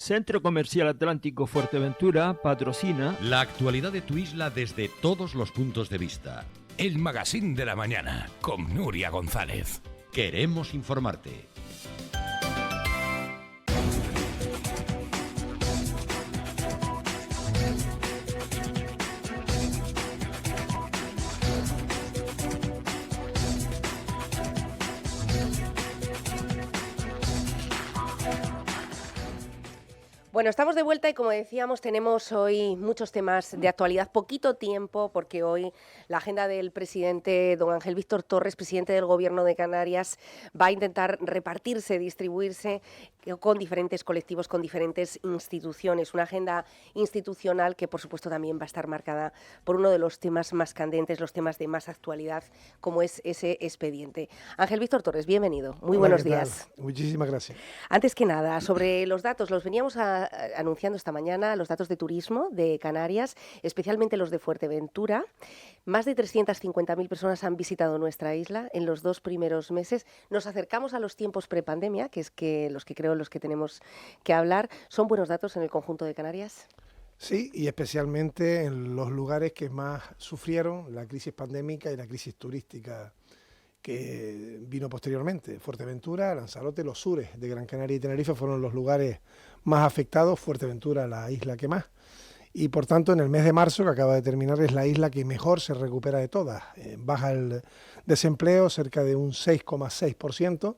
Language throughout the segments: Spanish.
Centro Comercial Atlántico Fuerteventura patrocina la actualidad de tu isla desde todos los puntos de vista. El Magazín de la Mañana con Nuria González. Queremos informarte. Bueno, estamos de vuelta y como decíamos tenemos hoy muchos temas de actualidad, poquito tiempo porque hoy la agenda del presidente don Ángel Víctor Torres, presidente del Gobierno de Canarias, va a intentar repartirse, distribuirse con diferentes colectivos, con diferentes instituciones. Una agenda institucional que por supuesto también va a estar marcada por uno de los temas más candentes, los temas de más actualidad, como es ese expediente. Ángel Víctor Torres, bienvenido. Muy buenos días. Muchísimas gracias. Antes que nada, sobre los datos, los veníamos anunciando esta mañana, los datos de turismo de Canarias, especialmente los de Fuerteventura. Más de 350.000 personas han visitado nuestra isla en los 2 primeros meses. Nos acercamos a los tiempos prepandemia, que es que los que creo los que tenemos que hablar. ¿Son buenos datos en el conjunto de Canarias? Sí, y especialmente en los lugares que más sufrieron la crisis pandémica y la crisis turística que vino posteriormente. Fuerteventura, Lanzarote, los sures de Gran Canaria y Tenerife fueron los lugares más afectados, Fuerteventura la isla que más. Y por tanto en el mes de marzo, que acaba de terminar, es la isla que mejor se recupera de todas. Baja el desempleo cerca de un 6,6%,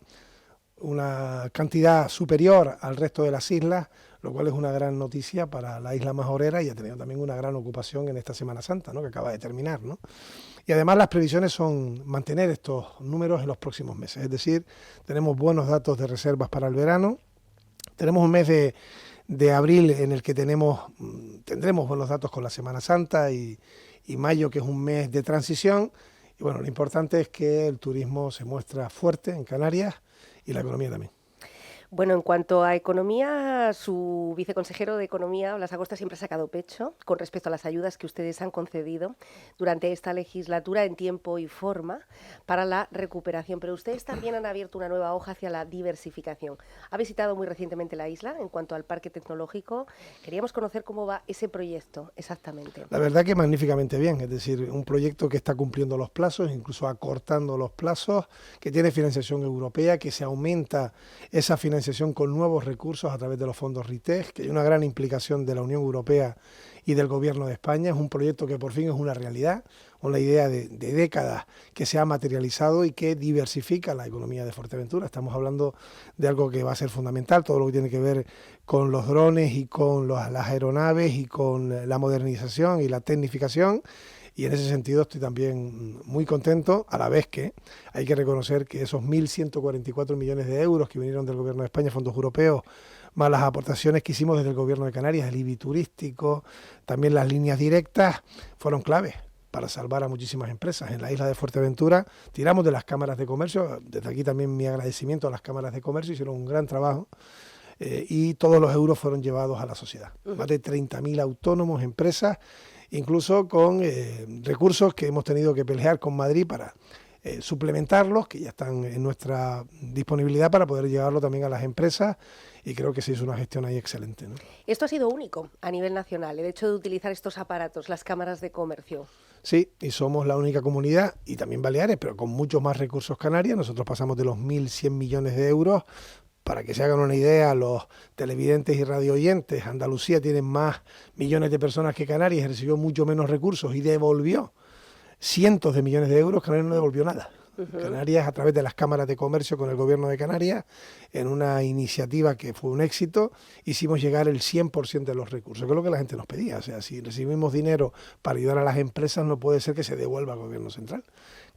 una cantidad superior al resto de las islas, lo cual es una gran noticia para la isla majorera y ha tenido también una gran ocupación en esta Semana Santa, ¿no?, que acaba de terminar, ¿no? Y además las previsiones son mantener estos números en los próximos meses, es decir, tenemos buenos datos de reservas para el verano, tenemos un mes de abril en el que tendremos buenos datos con la Semana Santa y mayo, que es un mes de transición, y bueno, lo importante es que el turismo se muestra fuerte en Canarias y la economía también. Bueno, en cuanto a economía, su viceconsejero de Economía, Blas Acosta, siempre ha sacado pecho con respecto a las ayudas que ustedes han concedido durante esta legislatura en tiempo y forma para la recuperación. Pero ustedes también han abierto una nueva hoja hacia la diversificación. Ha visitado muy recientemente la isla en cuanto al parque tecnológico. Queríamos conocer cómo va ese proyecto exactamente. La verdad que magníficamente bien, es decir, un proyecto que está cumpliendo los plazos, incluso acortando los plazos, que tiene financiación europea, que se aumenta esa financiación con nuevos recursos a través de los fondos RITEG, que hay una gran implicación de la Unión Europea y del Gobierno de España. Es un proyecto que por fin es una realidad, una idea de décadas que se ha materializado y que diversifica la economía de Fuerteventura. Estamos hablando de algo que va a ser fundamental, todo lo que tiene que ver con los drones y con las aeronaves y con la modernización y la tecnificación. Y en ese sentido estoy también muy contento, a la vez que hay que reconocer que esos 1.144 millones de euros que vinieron del Gobierno de España, fondos europeos, más las aportaciones que hicimos desde el Gobierno de Canarias, el IBI turístico, también las líneas directas, fueron claves para salvar a muchísimas empresas. En la isla de Fuerteventura tiramos de las cámaras de comercio, desde aquí también mi agradecimiento a las cámaras de comercio, hicieron un gran trabajo. Y todos los euros fueron llevados a la sociedad. Más de 30.000 autónomos, empresas, incluso con recursos que hemos tenido que pelear con Madrid para suplementarlos, que ya están en nuestra disponibilidad para poder llevarlo también a las empresas, y creo que se hizo una gestión ahí excelente, ¿no? Esto ha sido único a nivel nacional, el hecho de utilizar estos aparatos, las cámaras de comercio. Sí, y somos la única comunidad, y también Baleares, pero con muchos más recursos Canarias. Nosotros pasamos de los 1.100 millones de euros. Para que se hagan una idea, los televidentes y radioyentes, Andalucía tiene más millones de personas que Canarias, recibió mucho menos recursos y devolvió cientos de millones de euros. Canarias no devolvió nada. Canarias, a través de las cámaras de comercio con el Gobierno de Canarias, en una iniciativa que fue un éxito, hicimos llegar el 100% de los recursos, que es lo que la gente nos pedía. O sea, si recibimos dinero para ayudar a las empresas, no puede ser que se devuelva al Gobierno central,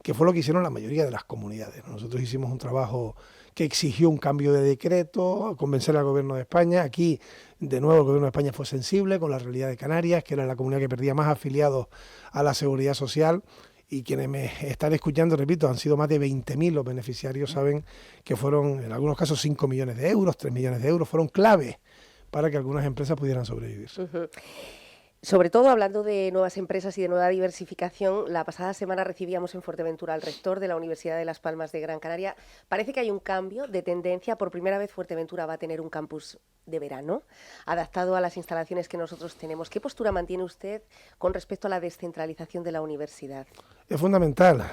que fue lo que hicieron la mayoría de las comunidades. Nosotros hicimos un trabajo que exigió un cambio de decreto, convencer al Gobierno de España. Aquí, de nuevo, el Gobierno de España fue sensible con la realidad de Canarias, que era la comunidad que perdía más afiliados a la Seguridad Social. Y quienes me están escuchando, repito, han sido más de 20.000 los beneficiarios, saben que fueron, en algunos casos, 5 millones de euros, 3 millones de euros, fueron clave para que algunas empresas pudieran sobrevivir. Sobre todo hablando de nuevas empresas y de nueva diversificación, la pasada semana recibíamos en Fuerteventura al rector de la Universidad de Las Palmas de Gran Canaria. Parece que hay un cambio de tendencia. Por primera vez Fuerteventura va a tener un campus de verano, adaptado a las instalaciones que nosotros tenemos. ¿Qué postura mantiene usted con respecto a la descentralización de la universidad? Es fundamental.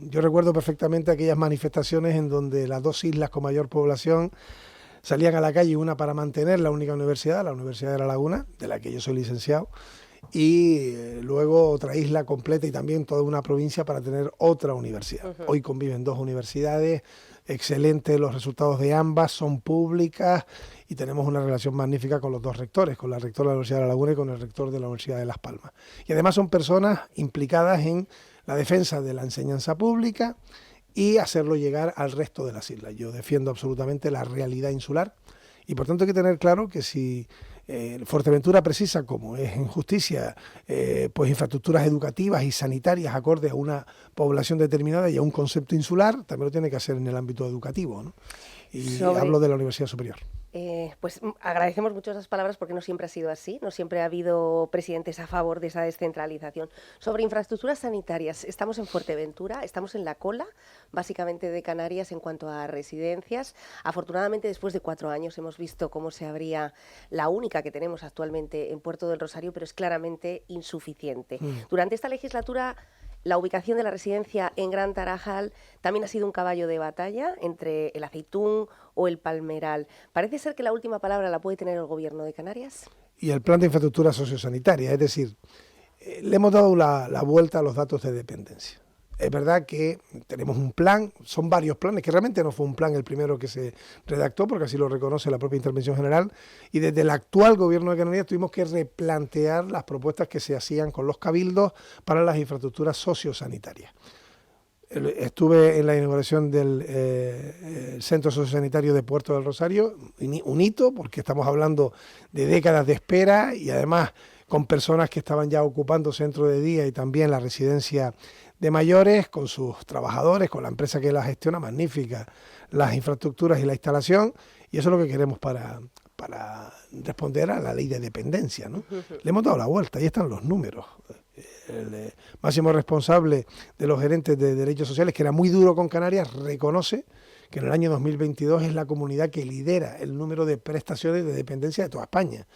Yo recuerdo perfectamente aquellas manifestaciones en donde las dos islas con mayor población salían a la calle, una para mantener la única universidad, la Universidad de La Laguna, de la que yo soy licenciado, y luego otra isla completa y también toda una provincia para tener otra universidad. Hoy conviven dos universidades, excelentes los resultados de ambas, son públicas y tenemos una relación magnífica con los dos rectores, con la rectora de la Universidad de La Laguna y con el rector de la Universidad de Las Palmas. Y además son personas implicadas en la defensa de la enseñanza pública y hacerlo llegar al resto de las islas. Yo defiendo absolutamente la realidad insular y por tanto hay que tener claro que si Fuerteventura precisa, como es en justicia, pues infraestructuras educativas y sanitarias acorde a una población determinada y a un concepto insular, también lo tiene que hacer en el ámbito educativo, ¿no? Y hablo de la Universidad Superior. Pues agradecemos mucho esas palabras porque no siempre ha sido así, no siempre ha habido presidentes a favor de esa descentralización. Sobre infraestructuras sanitarias, estamos en Fuerteventura, estamos en la cola, básicamente de Canarias en cuanto a residencias. Afortunadamente, después de 4 años hemos visto cómo se abría la única que tenemos actualmente en Puerto del Rosario, pero es claramente insuficiente. Durante esta legislatura, la ubicación de la residencia en Gran Tarajal también ha sido un caballo de batalla entre el Aceitún o el Palmeral. Parece ser que la última palabra la puede tener el Gobierno de Canarias. Y el plan de infraestructura sociosanitaria, es decir, le hemos dado la vuelta a los datos de dependencia. Es verdad que tenemos un plan, son varios planes, que realmente no fue un plan el primero que se redactó, porque así lo reconoce la propia Intervención General, y desde el actual Gobierno de Canarias tuvimos que replantear las propuestas que se hacían con los cabildos para las infraestructuras sociosanitarias. Estuve en la inauguración del Centro Sociosanitario de Puerto del Rosario, un hito, porque estamos hablando de décadas de espera y además con personas que estaban ya ocupando centro de día y también la residencia de mayores, con sus trabajadores, con la empresa que la gestiona, magnífica, las infraestructuras y la instalación, y eso es lo que queremos para responder a la ley de dependencia, ¿no? Le hemos dado la vuelta, ahí están los números. El máximo responsable de los gerentes de derechos sociales, que era muy duro con Canarias, reconoce que en el año 2022 es la comunidad que lidera el número de prestaciones de dependencia de toda España.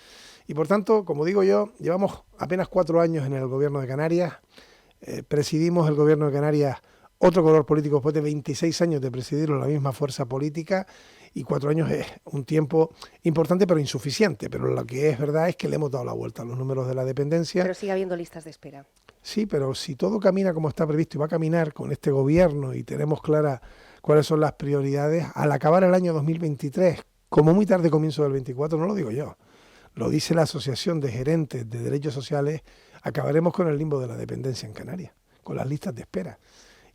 Y por tanto, como digo yo, llevamos apenas 4 años en el Gobierno de Canarias, presidimos el Gobierno de Canarias, otro color político después de 26 años de presidirlo, la misma fuerza política, y 4 años es un tiempo importante pero insuficiente, pero lo que es verdad es que le hemos dado la vuelta a los números de la dependencia. Pero sigue habiendo listas de espera. Sí, pero si todo camina como está previsto y va a caminar con este gobierno y tenemos claras cuáles son las prioridades, al acabar el año 2023, como muy tarde comienzo del 24, no lo digo yo, lo dice la Asociación de Gerentes de Derechos Sociales, acabaremos con el limbo de la dependencia en Canarias, con las listas de espera.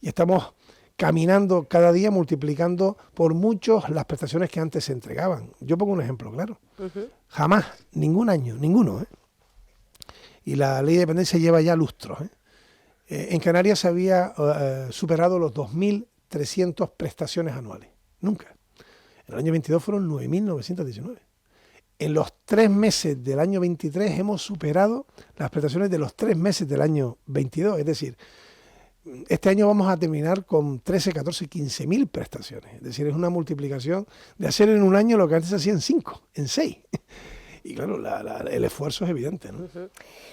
Y estamos caminando cada día, multiplicando por muchos las prestaciones que antes se entregaban. Yo pongo un ejemplo claro. Jamás, ningún año, ninguno, y la ley de dependencia lleva ya lustros. En Canarias se había superado los 2.300 prestaciones anuales. Nunca. En el año 22 fueron 9.919. En los 3 meses del año 23 hemos superado las prestaciones de los 3 meses del año 22. Es decir, este año vamos a terminar con 13, 14, 15.000 prestaciones. Es decir, es una multiplicación de hacer en un año lo que antes se hacía en 5, en 6. Y claro, el esfuerzo es evidente, ¿no?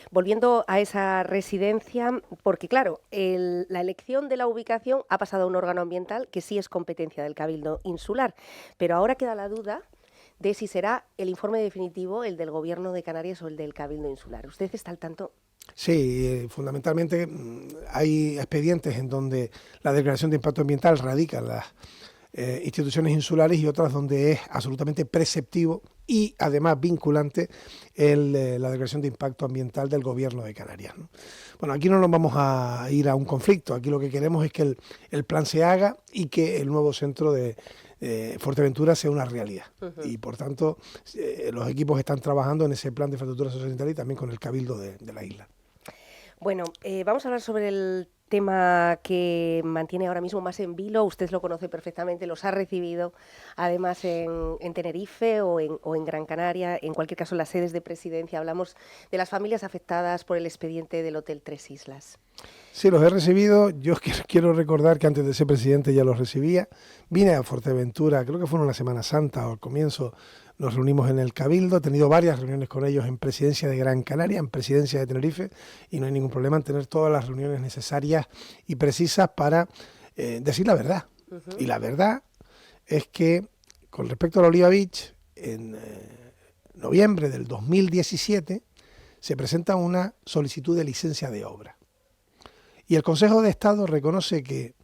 Volviendo a esa residencia, porque claro, la elección de la ubicación ha pasado a un órgano ambiental que sí es competencia del Cabildo Insular, pero ahora queda la duda de si será el informe definitivo el del Gobierno de Canarias o el del Cabildo Insular. ¿Usted está al tanto? Sí, fundamentalmente hay expedientes en donde la declaración de impacto ambiental radica en las instituciones insulares y otras donde es absolutamente preceptivo y además vinculante la declaración de impacto ambiental del Gobierno de Canarias, ¿no? Bueno, aquí no nos vamos a ir a un conflicto, aquí lo que queremos es que el plan se haga y que el nuevo centro de Fuerteventura sea una realidad. Y por tanto, los equipos están trabajando en ese plan de infraestructura sociosanitaria y también con el Cabildo de la isla. Bueno, vamos a hablar sobre tema que mantiene ahora mismo más en vilo, usted lo conoce perfectamente, los ha recibido además en Tenerife o en Gran Canaria, en cualquier caso en las sedes de presidencia. Hablamos de las familias afectadas por el expediente del Hotel Tres Islas. Sí, los he recibido. Yo quiero recordar que antes de ser presidente ya los recibía. Vine a Fuerteventura, creo que fue en una Semana Santa o al comienzo, nos reunimos en el Cabildo. He tenido varias reuniones con ellos en presidencia de Gran Canaria, en presidencia de Tenerife, y no hay ningún problema en tener todas las reuniones necesarias y precisas para decir la verdad. Y la verdad es que con respecto a la Oliva Beach, en noviembre del 2017 se presenta una solicitud de licencia de obra. Y el Consejo de Estado reconoce que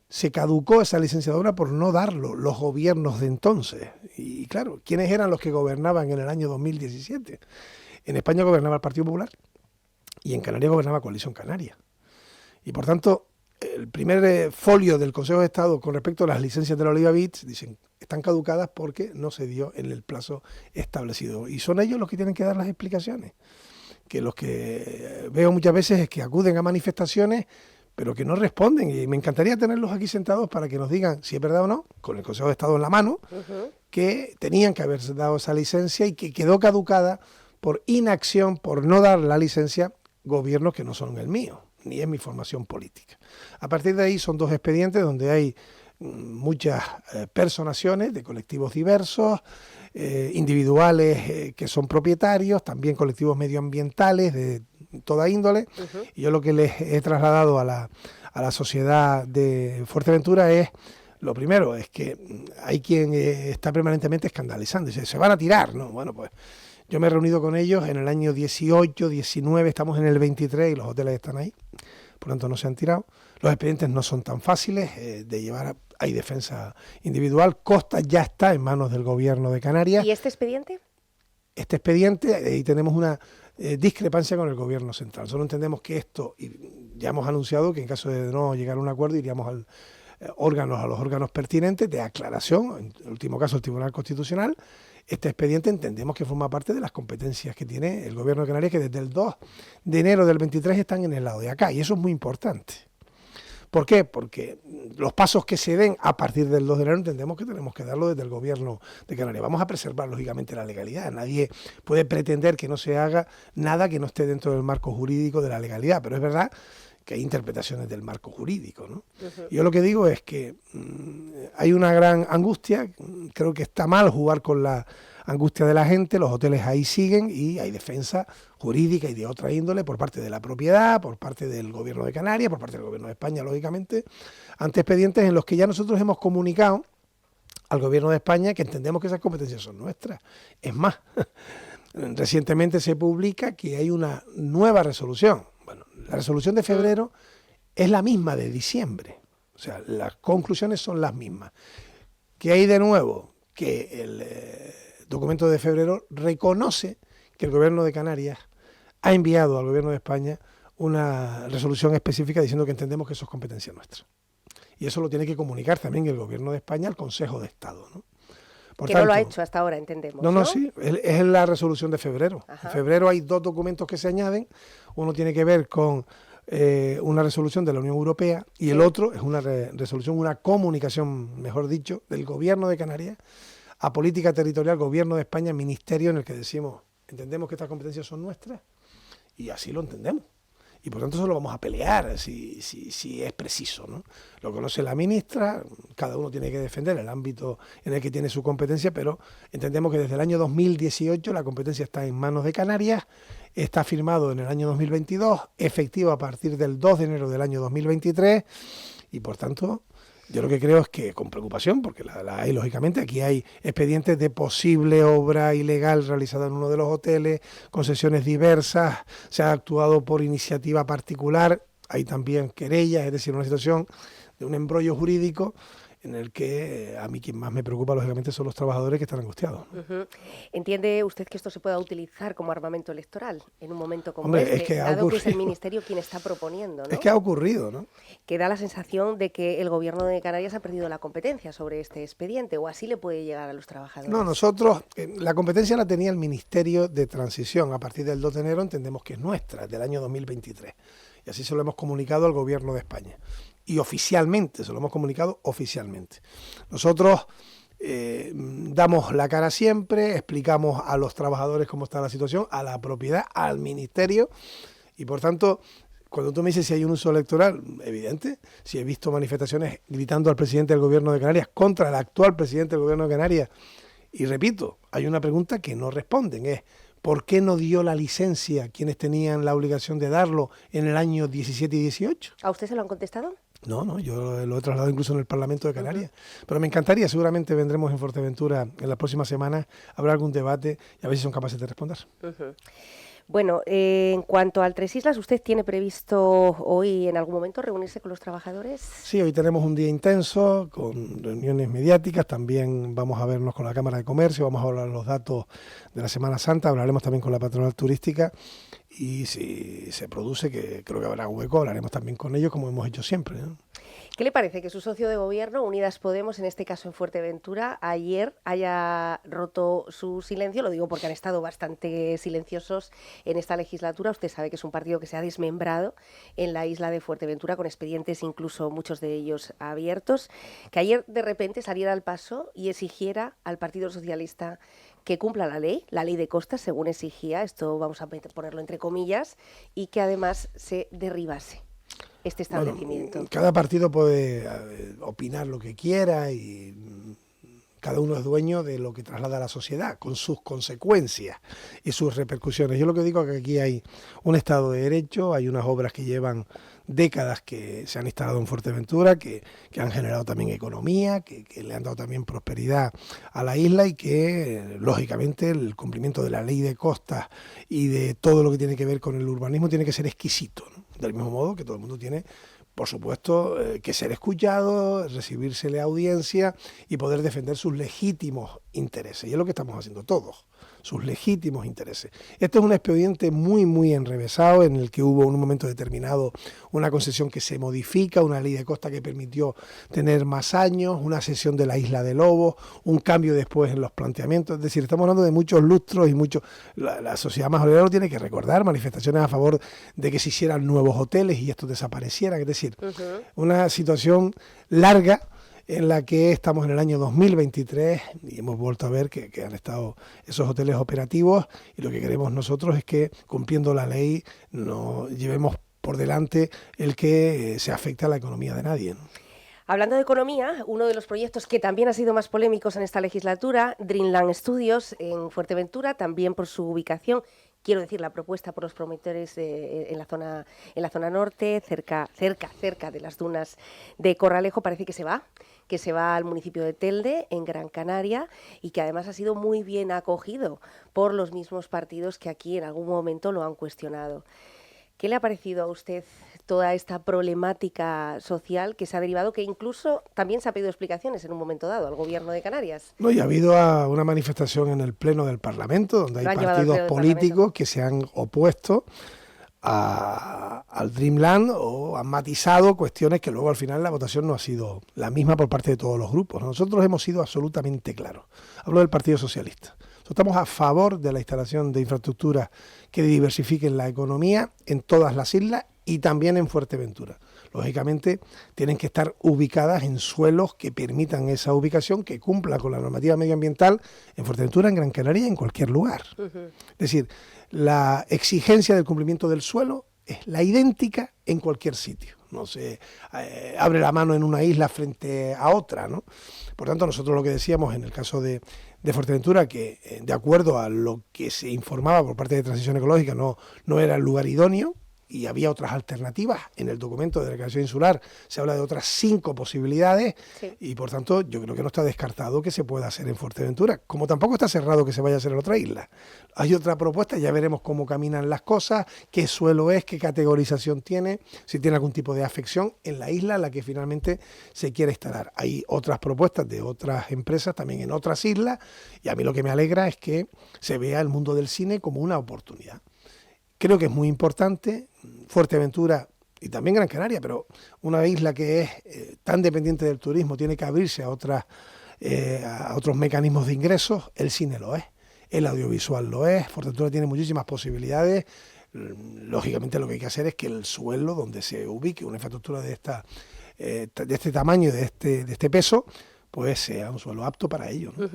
se caducó esa licencia de obra por no darlo los gobiernos de entonces. Y claro, ¿quiénes eran los que gobernaban en el año 2017? En España gobernaba el Partido Popular y en Canarias gobernaba Coalición Canaria. Y por tanto, el primer folio del Consejo de Estado con respecto a las licencias de la Oliva Beach, dicen, están caducadas porque no se dio en el plazo establecido. Y son ellos los que tienen que dar las explicaciones. Que los que veo muchas veces es que acuden a manifestaciones, pero que no responden. Y me encantaría tenerlos aquí sentados para que nos digan si es verdad o no, con el Consejo de Estado en la mano, que tenían que haberse dado esa licencia y que quedó caducada por inacción, por no dar la licencia, gobiernos que no son el mío, ni es mi formación política. A partir de ahí son dos expedientes donde hay muchas personaciones de colectivos diversos, individuales que son propietarios, también colectivos medioambientales de toda índole. Y yo lo que les he trasladado a la sociedad de Fuerteventura es, lo primero, es que hay quien está permanentemente escandalizando, dice, se van a tirar, ¿no? Bueno, pues yo me he reunido con ellos en el año 18, 19, estamos en el 23 y los hoteles están ahí, por lo tanto no se han tirado. Los expedientes no son tan fáciles de llevar, hay defensa individual. Costa ya está en manos del gobierno de Canarias. ¿Y este expediente? Este expediente, ahí tenemos una discrepancia con el gobierno central. Solo entendemos que esto, y ya hemos anunciado que en caso de no llegar a un acuerdo iríamos a los órganos pertinentes de aclaración, en el último caso el Tribunal Constitucional. Este expediente entendemos que forma parte de las competencias que tiene el gobierno de Canarias, que desde el 2 de enero del 23 están en el lado de acá, y eso es muy importante. ¿Por qué? Porque los pasos que se den a partir del 2 de enero entendemos que tenemos que darlo desde el gobierno de Canarias. Vamos a preservar lógicamente la legalidad. Nadie puede pretender que no se haga nada que no esté dentro del marco jurídico de la legalidad, pero es verdad que hay interpretaciones del marco jurídico, ¿no? Yo lo que digo es que hay una gran angustia, creo que está mal jugar con la angustia de la gente, los hoteles ahí siguen y hay defensa jurídica y de otra índole por parte de la propiedad, por parte del gobierno de Canarias, por parte del gobierno de España, lógicamente, ante expedientes en los que ya nosotros hemos comunicado al gobierno de España que entendemos que esas competencias son nuestras. Es más, recientemente se publica que hay una nueva resolución. Bueno, la resolución de febrero es la misma de diciembre, o sea, las conclusiones son las mismas. ¿Qué hay de nuevo? Que el documento de febrero reconoce que el gobierno de Canarias ha enviado al gobierno de España una resolución específica diciendo que entendemos que eso es competencia nuestra. Y eso lo tiene que comunicar también el gobierno de España al Consejo de Estado, ¿no? Por que tanto, no lo ha hecho hasta ahora, entendemos. No, sí, es la resolución de febrero. Ajá. En febrero hay dos documentos que se añaden. Uno tiene que ver con una resolución de la Unión Europea y el otro es una resolución, una comunicación, mejor dicho, del gobierno de Canarias a Política Territorial, Gobierno de España, Ministerio, en el que decimos, entendemos que estas competencias son nuestras y así lo entendemos. Y por tanto eso lo vamos a pelear si es preciso, ¿no? Lo conoce la ministra, cada uno tiene que defender el ámbito en el que tiene su competencia, pero entendemos que desde el año 2018 la competencia está en manos de Canarias, está firmado en el año 2022, efectivo a partir del 2 de enero del año 2023 y por tanto yo lo que creo es que con preocupación, porque la hay lógicamente, aquí hay expedientes de posible obra ilegal realizada en uno de los hoteles, concesiones diversas, se ha actuado por iniciativa particular, hay también querellas, es decir, una situación de un embrollo jurídico en el que a mí quien más me preocupa lógicamente son los trabajadores que están angustiados, ¿no? ¿Entiende usted que esto se pueda utilizar como armamento electoral en un momento como Hombre, este? es que dado que es el Ministerio quien está proponiendo, ¿no? Es que ha ocurrido, ¿no? Que da la sensación de que el gobierno de Canarias ha perdido la competencia sobre este expediente, o así le puede llegar a los trabajadores. No, nosotros, la competencia la tenía el Ministerio de Transición. A partir del 2 de enero entendemos que es nuestra, del año 2023. Y así se lo hemos comunicado al Gobierno de España. Y oficialmente, se lo hemos comunicado oficialmente. Nosotros damos la cara siempre, explicamos a los trabajadores cómo está la situación, a la propiedad, al ministerio, y por tanto, cuando tú me dices si hay un uso electoral, evidente, si he visto manifestaciones gritando al presidente del Gobierno de Canarias contra el actual presidente del Gobierno de Canarias, y repito, hay una pregunta que no responden, es ¿por qué no dio la licencia quienes tenían la obligación de darlo en el año 17 y 18? ¿A usted se lo han contestado? No, yo lo he trasladado incluso en el Parlamento de Canarias. Pero me encantaría, seguramente vendremos en Fuerteventura en las próximas semanas, habrá algún debate y a ver si son capaces de responder. Bueno, en cuanto al Tres Islas, ¿usted tiene previsto hoy en algún momento reunirse con los trabajadores? Sí, hoy tenemos un día intenso con reuniones mediáticas, también vamos a vernos con la Cámara de Comercio, vamos a hablar los datos de la Semana Santa, hablaremos también con la patronal turística y si se produce, que creo que habrá hueco, hablaremos también con ellos como hemos hecho siempre, ¿no? ¿Qué le parece que su socio de gobierno, Unidas Podemos, en este caso en Fuerteventura, ayer haya roto su silencio? Lo digo porque han estado bastante silenciosos en esta legislatura. Usted sabe que es un partido que se ha desmembrado en la isla de Fuerteventura, con expedientes incluso muchos de ellos abiertos. Que ayer de repente saliera al paso y exigiera al Partido Socialista que cumpla la ley de costas, según exigía, esto vamos a ponerlo entre comillas, y que además se derribase este establecimiento. Bueno, cada partido puede opinar lo que quiera y cada uno es dueño de lo que traslada a la sociedad, con sus consecuencias y sus repercusiones. Yo lo que digo es que aquí hay un Estado de Derecho, hay unas obras que llevan décadas que se han instalado en Fuerteventura, que han generado también economía, que le han dado también prosperidad a la isla y que, lógicamente, el cumplimiento de la ley de costas y de todo lo que tiene que ver con el urbanismo tiene que ser exquisito, ¿no? Del mismo modo que todo el mundo tiene, por supuesto, que ser escuchado, recibírsele audiencia y poder defender sus legítimos intereses. Y es lo que estamos haciendo todos, sus legítimos intereses. Este es un expediente muy, muy enrevesado en el que hubo en un momento determinado una concesión que se modifica, una ley de costa que permitió tener más años, una cesión de la Isla de Lobos, un cambio después en los planteamientos. Es decir, estamos hablando de muchos lustros y mucho. La sociedad majorera lo tiene que recordar, manifestaciones a favor de que se hicieran nuevos hoteles y estos desaparecieran. Es decir, una situación larga en la que estamos en el año 2023 y hemos vuelto a ver que han estado esos hoteles operativos, y lo que queremos nosotros es que, cumpliendo la ley, no llevemos por delante el que se afecte a la economía de nadie, ¿no? Hablando de economía, uno de los proyectos que también ha sido más polémicos en esta legislatura, Dreamland Studios en Fuerteventura, también por su ubicación. Quiero decir, la propuesta por los promotores en la zona norte, cerca de las dunas de Corralejo, parece que se va al municipio de Telde, en Gran Canaria, y que además ha sido muy bien acogido por los mismos partidos que aquí en algún momento lo han cuestionado. ¿Qué le ha parecido a usted toda esta problemática social que se ha derivado, que incluso también se ha pedido explicaciones en un momento dado al Gobierno de Canarias? No, y ha habido una manifestación en el Pleno del Parlamento, donde hay partidos políticos que se han opuesto al Dreamland o han matizado cuestiones que luego al final la votación no ha sido la misma por parte de todos los grupos. Nosotros hemos sido absolutamente claros. Hablo del Partido Socialista. Estamos a favor de la instalación de infraestructuras que diversifiquen la economía en todas las islas y también en Fuerteventura. Lógicamente, tienen que estar ubicadas en suelos que permitan esa ubicación, que cumpla con la normativa medioambiental en Fuerteventura, en Gran Canaria y en cualquier lugar. Es decir, la exigencia del cumplimiento del suelo es la idéntica en cualquier sitio. No se abre la mano en una isla frente a otra, ¿no? Por tanto, nosotros lo que decíamos en el caso de Fuerteventura, que de acuerdo a lo que se informaba por parte de Transición Ecológica no era el lugar idóneo, y había otras alternativas. En el documento de declaración insular se habla de otras 5 posibilidades, sí. Y por tanto yo creo que no está descartado que se pueda hacer en Fuerteventura, como tampoco está cerrado que se vaya a hacer en otra isla. Hay otra propuesta, ya veremos cómo caminan las cosas, qué suelo es, qué categorización tiene, si tiene algún tipo de afección en la isla en la que finalmente se quiere instalar. Hay otras propuestas de otras empresas también en otras islas, y a mí lo que me alegra es que se vea el mundo del cine como una oportunidad. Creo que es muy importante Fuerteventura y también Gran Canaria, pero una isla que es tan dependiente del turismo tiene que abrirse a otros mecanismos de ingresos. El cine lo es, el audiovisual lo es. Fuerteventura tiene muchísimas posibilidades lógicamente lo que hay que hacer es que el suelo donde se ubique una infraestructura de este tamaño, de este peso, pues sea un suelo apto para ello, ¿no?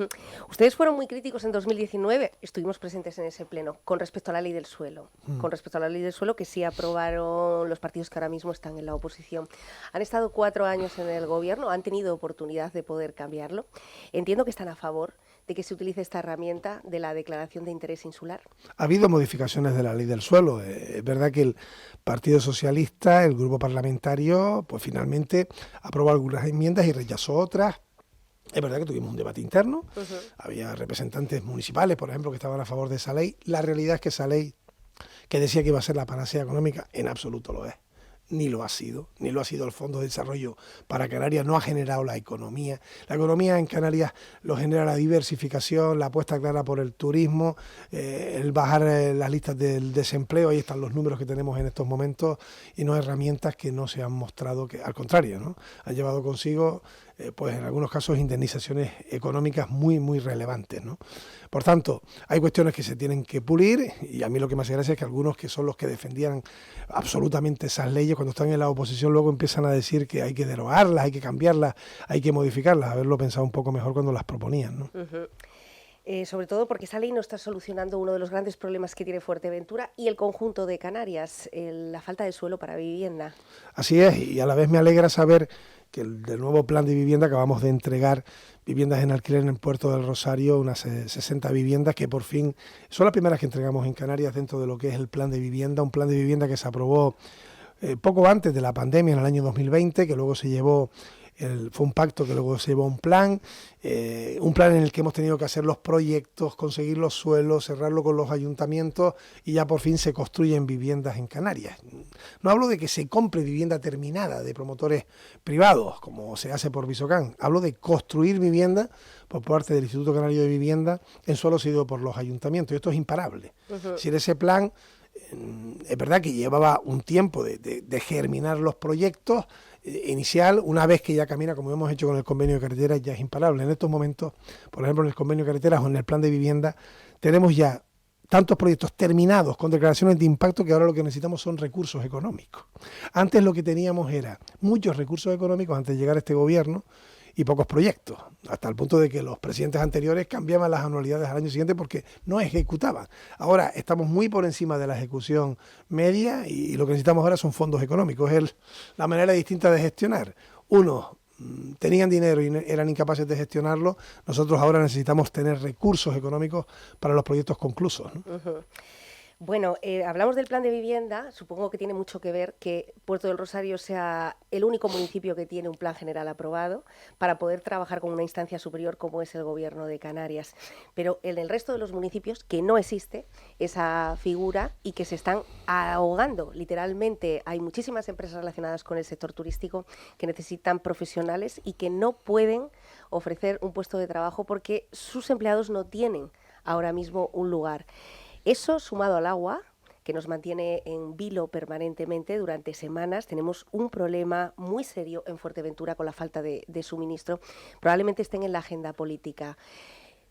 Ustedes fueron muy críticos en 2019, estuvimos presentes en ese pleno, con respecto a la ley del suelo, que sí aprobaron los partidos que ahora mismo están en la oposición. Han estado 4 años en el gobierno, han tenido oportunidad de poder cambiarlo. Entiendo que están a favor de que se utilice esta herramienta de la declaración de interés insular. Ha habido modificaciones de la ley del suelo. Es verdad que el Partido Socialista, el grupo parlamentario, pues finalmente aprobó algunas enmiendas y rechazó otras. Es verdad que tuvimos un debate interno, había representantes municipales, por ejemplo, que estaban a favor de esa ley. La realidad es que esa ley, que decía que iba a ser la panacea económica, en absoluto lo es. Ni lo ha sido el Fondo de Desarrollo para Canarias, no ha generado la economía. La economía en Canarias lo genera la diversificación, la apuesta clara por el turismo, el bajar las listas del desempleo, ahí están los números que tenemos en estos momentos, y no herramientas que no se han mostrado, que al contrario, ¿no? Han llevado consigo, pues en algunos casos, indemnizaciones económicas muy, muy relevantes, ¿no? Por tanto, hay cuestiones que se tienen que pulir, y a mí lo que me hace gracia es que algunos que son los que defendían absolutamente esas leyes, cuando están en la oposición luego empiezan a decir que hay que derogarlas, hay que cambiarlas, hay que modificarlas, haberlo pensado un poco mejor cuando las proponían, ¿no? Sobre todo porque esa ley no está solucionando uno de los grandes problemas que tiene Fuerteventura y el conjunto de Canarias, la falta de suelo para vivienda. Así es, y a la vez me alegra saber que del nuevo plan de vivienda acabamos de entregar viviendas en alquiler en el Puerto del Rosario, unas 60 viviendas que por fin son las primeras que entregamos en Canarias dentro de lo que es el plan de vivienda, un plan de vivienda que se aprobó poco antes de la pandemia, en el año 2020, que luego se llevó, fue un pacto que luego se llevó a un plan en el que hemos tenido que hacer los proyectos, conseguir los suelos, cerrarlo con los ayuntamientos, y ya por fin se construyen viviendas en Canarias. No hablo de que se compre vivienda terminada de promotores privados, como se hace por Visocán, hablo de construir vivienda por parte del Instituto Canario de Vivienda en suelo cedido por los ayuntamientos, y esto es imparable. Si en ese plan, es verdad que llevaba un tiempo de germinar los proyectos inicial, una vez que ya camina, como hemos hecho con el convenio de carreteras, ya es imparable. En estos momentos, por ejemplo, en el convenio de carreteras o en el plan de vivienda, tenemos ya tantos proyectos terminados con declaraciones de impacto que ahora lo que necesitamos son recursos económicos. Antes lo que teníamos era muchos recursos económicos antes de llegar a este gobierno y pocos proyectos, hasta el punto de que los presidentes anteriores cambiaban las anualidades al año siguiente porque no ejecutaban. Ahora estamos muy por encima de la ejecución media y lo que necesitamos ahora son fondos económicos. Es la manera distinta de gestionar. Unos tenían dinero y eran incapaces de gestionarlo. Nosotros ahora necesitamos tener recursos económicos para los proyectos conclusos, ¿no? Bueno, hablamos del plan de vivienda, supongo que tiene mucho que ver que Puerto del Rosario sea el único municipio que tiene un plan general aprobado para poder trabajar con una instancia superior como es el Gobierno de Canarias. Pero en el resto de los municipios que no existe esa figura y que se están ahogando, literalmente hay muchísimas empresas relacionadas con el sector turístico que necesitan profesionales y que no pueden ofrecer un puesto de trabajo porque sus empleados no tienen ahora mismo un lugar. Eso, sumado al agua, que nos mantiene en vilo permanentemente durante semanas, tenemos un problema muy serio en Fuerteventura con la falta de suministro. Probablemente estén en la agenda política.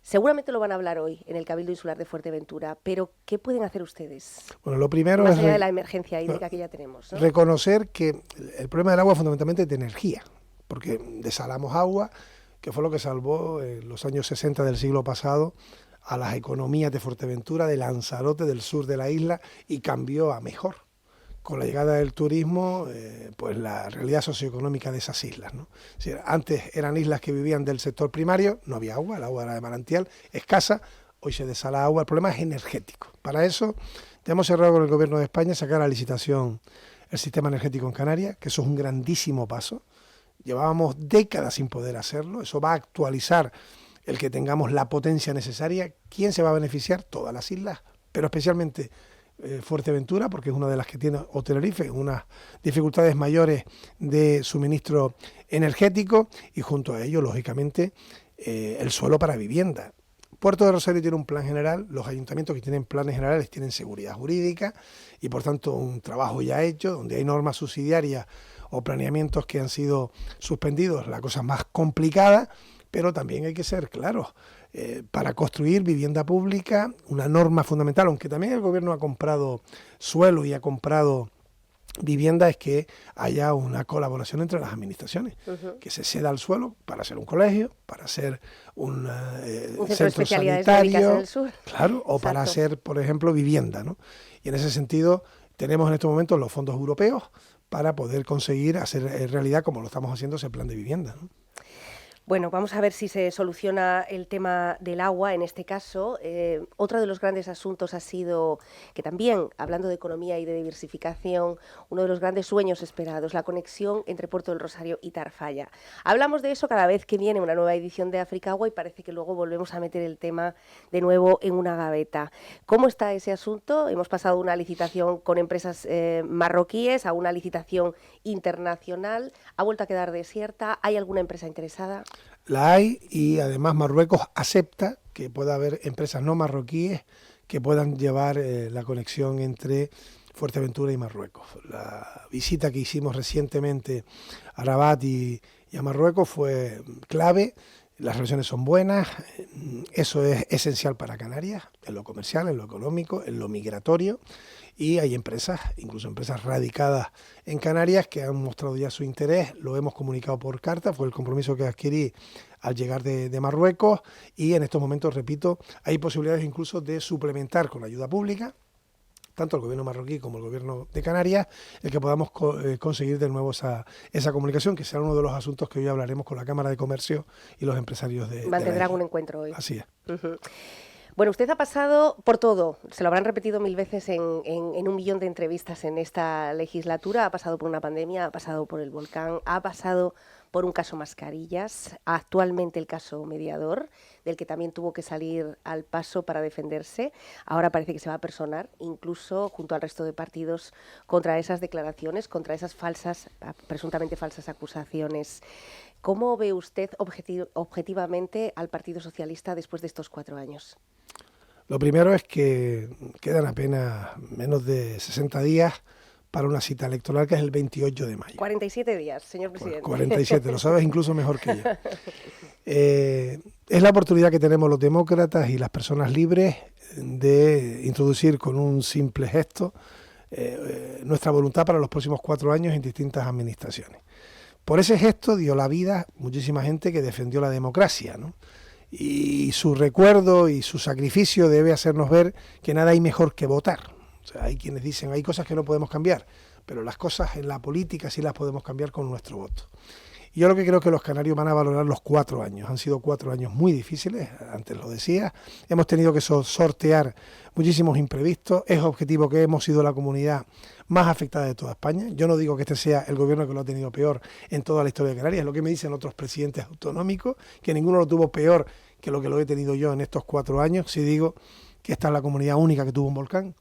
Seguramente lo van a hablar hoy en el Cabildo Insular de Fuerteventura, pero ¿qué pueden hacer ustedes? Bueno, lo primero más allá de la emergencia hídrica que ya tenemos, ¿no? Reconocer que el problema del agua es fundamentalmente de energía, porque desalamos agua, que fue lo que salvó en los años 60 del siglo pasado a las economías de Fuerteventura, de Lanzarote, del sur de la isla, y cambió a mejor. Con la llegada del turismo, pues la realidad socioeconómica de esas islas, ¿no? Es decir, antes eran islas que vivían del sector primario, no había agua, el agua era de manantial, escasa, hoy se desala agua, el problema es energético. Para eso, ya hemos cerrado con el Gobierno de España sacar a licitación el sistema energético en Canarias, que eso es un grandísimo paso. Llevábamos décadas sin poder hacerlo, eso va a actualizar el que tengamos la potencia necesaria. ¿Quién se va a beneficiar? Todas las islas, pero especialmente Fuerteventura, porque es una de las que tiene, o Tenerife, unas dificultades mayores de suministro energético, y junto a ello, lógicamente, el suelo para vivienda. Puerto de Rosario tiene un plan general, los ayuntamientos que tienen planes generales tienen seguridad jurídica y por tanto un trabajo ya hecho, donde hay normas subsidiarias o planeamientos que han sido suspendidos, la cosa más complicada. Pero también hay que ser claros, para construir vivienda pública, una norma fundamental, aunque también el gobierno ha comprado suelo y ha comprado vivienda, es que haya una colaboración entre las administraciones, que se ceda el suelo para hacer un colegio, para hacer un centro sanitario, en el sur. Claro, o para hacer, por ejemplo, vivienda, ¿no? Y en ese sentido tenemos en estos momentos los fondos europeos para poder conseguir hacer realidad, como lo estamos haciendo, ese plan de vivienda, ¿no? Bueno, vamos a ver si se soluciona el tema del agua en este caso. Otro de los grandes asuntos ha sido que también, hablando de economía y de diversificación, uno de los grandes sueños esperados, la conexión entre Puerto del Rosario y Tarfaya. Hablamos de eso cada vez que viene una nueva edición de Africagua y parece que luego volvemos a meter el tema de nuevo en una gaveta. ¿Cómo está ese asunto? Hemos pasado una licitación con empresas marroquíes a una licitación internacional. ¿Ha vuelto a quedar desierta? ¿Hay alguna empresa interesada? La hay, y además Marruecos acepta que pueda haber empresas no marroquíes que puedan llevar la conexión entre Fuerteventura y Marruecos. La visita que hicimos recientemente a Rabat y a Marruecos fue clave. Las relaciones son buenas, eso es esencial para Canarias, en lo comercial, en lo económico, en lo migratorio, y hay empresas, incluso empresas radicadas en Canarias, que han mostrado ya su interés. Lo hemos comunicado por carta, fue el compromiso que adquirí al llegar de Marruecos, y en estos momentos, repito, hay posibilidades incluso de suplementar con la ayuda pública, tanto el gobierno marroquí como el gobierno de Canarias, el que podamos conseguir de nuevo esa comunicación, que será uno de los asuntos que hoy hablaremos con la Cámara de Comercio y los empresarios de Mantendrán un encuentro hoy. Así es. Bueno, usted ha pasado por todo, se lo habrán repetido 1000 veces en 1.000.000 de entrevistas en esta legislatura. Ha pasado por una pandemia, ha pasado por el volcán, ha pasado por un caso Mascarillas, actualmente el caso Mediador, del que también tuvo que salir al paso para defenderse. Ahora parece que se va a personar, incluso junto al resto de partidos, contra esas declaraciones, contra esas presuntamente falsas acusaciones. ¿Cómo ve usted objetivamente al Partido Socialista después de estos 4 años? Lo primero es que quedan apenas menos de 60 días para una cita electoral que es el 28 de mayo. 47 días, señor presidente. 47, lo sabes incluso mejor que yo. Es la oportunidad que tenemos los demócratas y las personas libres de introducir con un simple gesto nuestra voluntad para los próximos 4 años en distintas administraciones. Por ese gesto dio la vida muchísima gente que defendió la democracia, ¿no? Y su recuerdo y su sacrificio debe hacernos ver que nada hay mejor que votar. O sea, hay quienes dicen, hay cosas que no podemos cambiar, pero las cosas en la política sí las podemos cambiar con nuestro voto. Y yo lo que creo que los canarios van a valorar los 4 años. Han sido 4 años muy difíciles, antes lo decía. Hemos tenido que sortear muchísimos imprevistos. Es objetivo que hemos sido la comunidad más afectada de toda España. Yo no digo que este sea el gobierno que lo ha tenido peor en toda la historia de Canarias, es lo que me dicen otros presidentes autonómicos, que ninguno lo tuvo peor que lo he tenido yo en estos 4 años. Si digo que esta es la comunidad única que tuvo un volcán,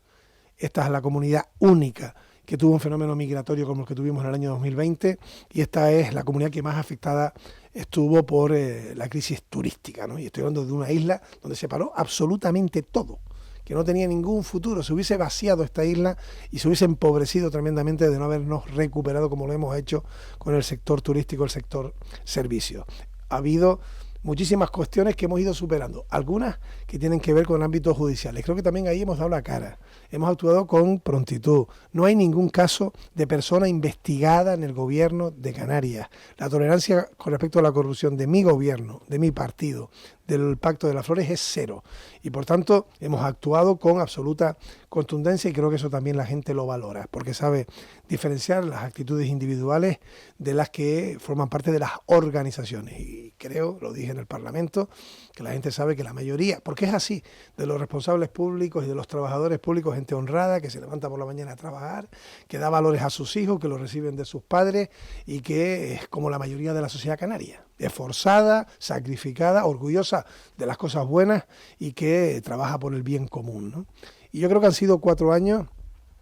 esta es la comunidad única que tuvo un fenómeno migratorio como el que tuvimos en el año 2020, y esta es la comunidad que más afectada estuvo por la crisis turística, ¿no? Y estoy hablando de una isla donde se paró absolutamente todo, que no tenía ningún futuro. Se hubiese vaciado esta isla y se hubiese empobrecido tremendamente de no habernos recuperado como lo hemos hecho con el sector turístico, el sector servicios. Ha habido muchísimas cuestiones que hemos ido superando, algunas que tienen que ver con ámbitos judiciales. Creo que también ahí hemos dado la cara, hemos actuado con prontitud. No hay ningún caso de persona investigada en el gobierno de Canarias. La tolerancia con respecto a la corrupción de mi gobierno, de mi partido, del Pacto de las Flores es 0. Y por tanto hemos actuado con absoluta contundencia, y creo que eso también la gente lo valora, porque sabe diferenciar las actitudes individuales de las que forman parte de las organizaciones. Y creo, lo dije en el Parlamento, que la gente sabe que la mayoría, porque es así, de los responsables públicos y de los trabajadores públicos, gente honrada, que se levanta por la mañana a trabajar, que da valores a sus hijos, que los reciben de sus padres, y que es como la mayoría de la sociedad canaria, esforzada, sacrificada, orgullosa de las cosas buenas y que trabaja por el bien común, ¿no? Y yo creo que han sido 4 años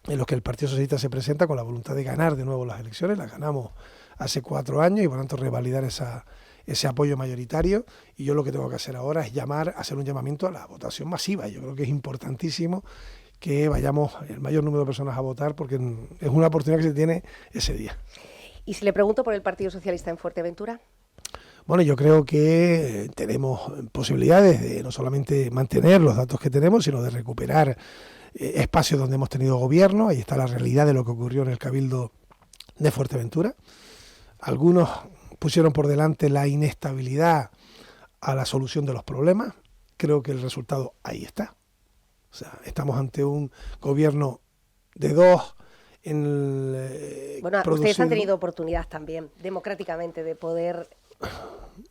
en los que el Partido Socialista se presenta con la voluntad de ganar de nuevo las elecciones. Las ganamos hace 4 años y por tanto revalidar ese apoyo mayoritario, y yo lo que tengo que hacer ahora es hacer un llamamiento a la votación masiva. Yo creo que es importantísimo que vayamos el mayor número de personas a votar, porque es una oportunidad que se tiene ese día. ¿Y si le pregunto por el Partido Socialista en Fuerteventura? Bueno, yo creo que tenemos posibilidades de no solamente mantener los datos que tenemos, sino de recuperar espacios donde hemos tenido gobierno. Ahí está la realidad de lo que ocurrió en el Cabildo de Fuerteventura. Algunos pusieron por delante la inestabilidad a la solución de los problemas. Creo que el resultado ahí está. O sea, estamos ante un gobierno de dos. Bueno, ustedes han tenido oportunidad también, democráticamente, de poder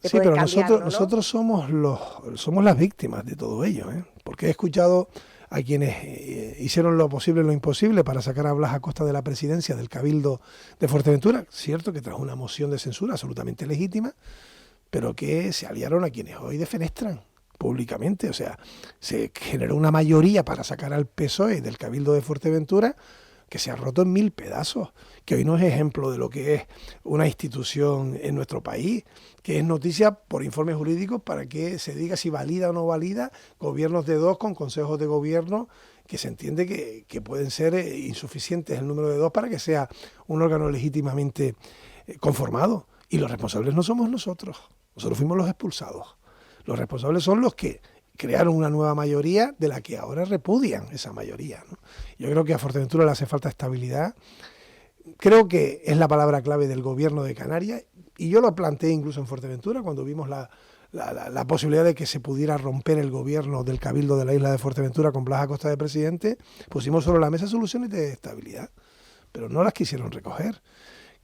sí, pero cambiarlo, nosotros somos las víctimas de todo ello, ¿eh? Porque he escuchado a quienes hicieron lo posible y lo imposible para sacar a Blas Acosta de la presidencia del Cabildo de Fuerteventura. Cierto que trajo una moción de censura absolutamente legítima, pero que se aliaron a quienes hoy defenestran públicamente. O sea, se generó una mayoría para sacar al PSOE del Cabildo de Fuerteventura que se ha roto en 1000 pedazos, que hoy no es ejemplo de lo que es una institución en nuestro país, que es noticia por informes jurídicos para que se diga si valida o no valida gobiernos de dos con consejos de gobierno, que se entiende que pueden ser insuficientes el número de dos para que sea un órgano legítimamente conformado. Y los responsables no somos nosotros fuimos los expulsados. Los responsables son los que crearon una nueva mayoría de la que ahora repudian esa mayoría, ¿no? Yo creo que a Fuerteventura le hace falta estabilidad. Creo que es la palabra clave del gobierno de Canarias, y yo lo planteé incluso en Fuerteventura cuando vimos la posibilidad de que se pudiera romper el gobierno del Cabildo de la isla de Fuerteventura con Blas Acosta de presidente. Pusimos sobre la mesa soluciones de estabilidad, pero no las quisieron recoger.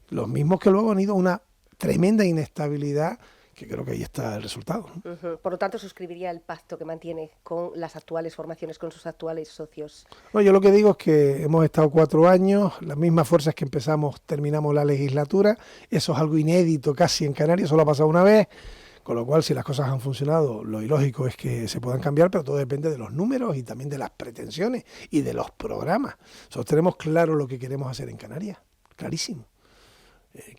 Los mismos que luego han ido a una tremenda inestabilidad, que creo que ahí está el resultado, ¿no? Por lo tanto, suscribiría el pacto que mantiene con las actuales formaciones, con sus actuales socios. No, yo lo que digo es que hemos estado 4 años, las mismas fuerzas que terminamos la legislatura. Eso es algo inédito casi en Canarias, solo ha pasado una vez, con lo cual si las cosas han funcionado, lo ilógico es que se puedan cambiar, pero todo depende de los números y también de las pretensiones y de los programas. Nosotros tenemos claro lo que queremos hacer en Canarias, clarísimo.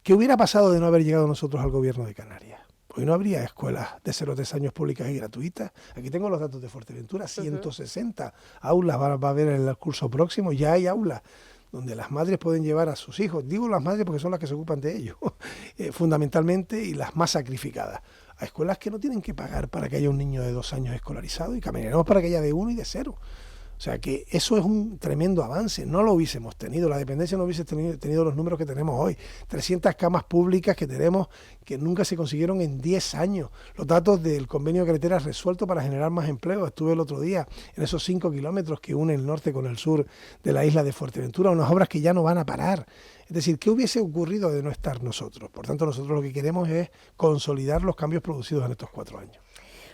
¿Qué hubiera pasado de no haber llegado nosotros al gobierno de Canarias? Hoy no habría escuelas de 0 a 3 años públicas y gratuitas. Aquí tengo los datos de Fuerteventura, 160 aulas va a haber en el curso próximo. Ya hay aulas donde las madres pueden llevar a sus hijos. Digo las madres porque son las que se ocupan de ellos, fundamentalmente, y las más sacrificadas. A escuelas que no tienen que pagar para que haya un niño de 2 años escolarizado, y caminaremos para que haya de 1 y de 0. O sea que eso es un tremendo avance, no lo hubiésemos tenido, la dependencia no hubiese tenido los números que tenemos hoy, 300 camas públicas que tenemos que nunca se consiguieron en 10 años, los datos del convenio de carreteras resuelto para generar más empleo. Estuve el otro día en esos 5 kilómetros que unen el norte con el sur de la isla de Fuerteventura, unas obras que ya no van a parar. Es decir, ¿qué hubiese ocurrido de no estar nosotros? Por tanto, nosotros lo que queremos es consolidar los cambios producidos en estos 4 años.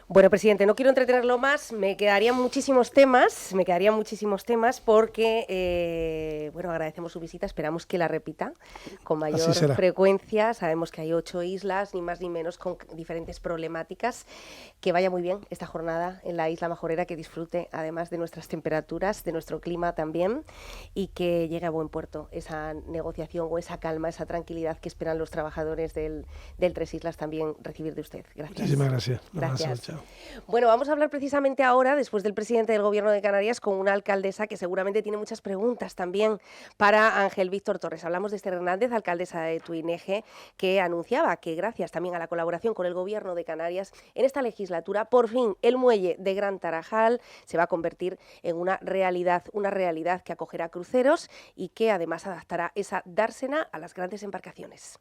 Bueno, presidente, no quiero entretenerlo más, me quedarían muchísimos temas porque, bueno, agradecemos su visita, esperamos que la repita con mayor frecuencia. Sabemos que hay 8 islas, ni más ni menos, con diferentes problemáticas. Que vaya muy bien esta jornada en la Isla Majorera, que disfrute además de nuestras temperaturas, de nuestro clima también, y que llegue a buen puerto esa negociación o esa calma, esa tranquilidad que esperan los trabajadores del Tres Islas también recibir de usted. Gracias. Muchísimas gracias. Gracias. Bueno, vamos a hablar precisamente ahora, después del presidente del Gobierno de Canarias, con una alcaldesa que seguramente tiene muchas preguntas también para Ángel Víctor Torres. Hablamos de Esther Hernández, alcaldesa de Tuineje, que anunciaba que gracias también a la colaboración con el Gobierno de Canarias en esta legislatura, por fin el muelle de Gran Tarajal se va a convertir en una realidad que acogerá cruceros y que además adaptará esa dársena a las grandes embarcaciones.